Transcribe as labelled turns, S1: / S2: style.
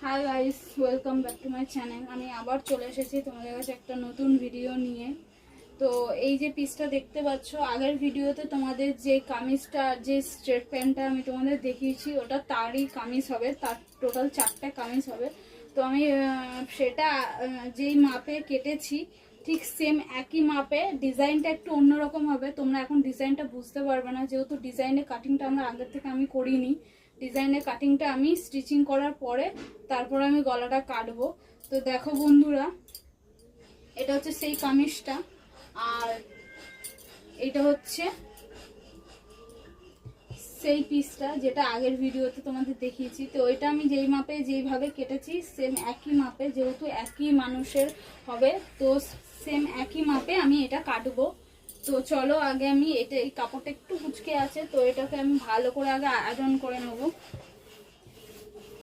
S1: Hi guys, welcome back to my channel. আমি আবার চলে এসেছি তোমাদের কাছে একটা নতুন ভিডিও নিয়ে। তো এই যে পিসটা দেখতে পাচ্ছ, আগের ভিডিওতে তোমাদের যে কামিজটা, যে স্ট্রেট প্যান্টটা আমি তোমাদের দেখিয়েছি, ওটা তারই কামিজ হবে। তার টোটাল 4টা কামিজ হবে। তো আমি সেটা যেই মাপে কেটেছি ঠিক সেম একই মাপে, ডিজাইনটা একটু অন্যরকম হবে। তোমরা এখন ডিজাইনটা বুঝতে পারবে না, যেহেতু ডিজাইনের কাটিংটা আমরা আগের থেকে আমি করিনি। ডিজাইনের কাটিংটা আমি স্টিচিং করার পরে তারপরে আমি গলাটা কাটবো। তো দেখো বন্ধুরা, এটা হচ্ছে সেই কামিজটা, আর এটা হচ্ছে সেই পিসটা যেটা আগের ভিডিওতে তোমাদের দেখিয়েছি। তো এটা আমি যেই মাপে যেইভাবে কেটেছি সেম একই মাপে, যেহেতু একই মানুষের হবে তো সেম একই মাপে আমি এটা কাটবো। তো চলো আগে আমি এটা, এই কাপড়টা একটু কুচকে আছে তো এটাকে আমি ভালো করে আগে আয়রন করে নেবো।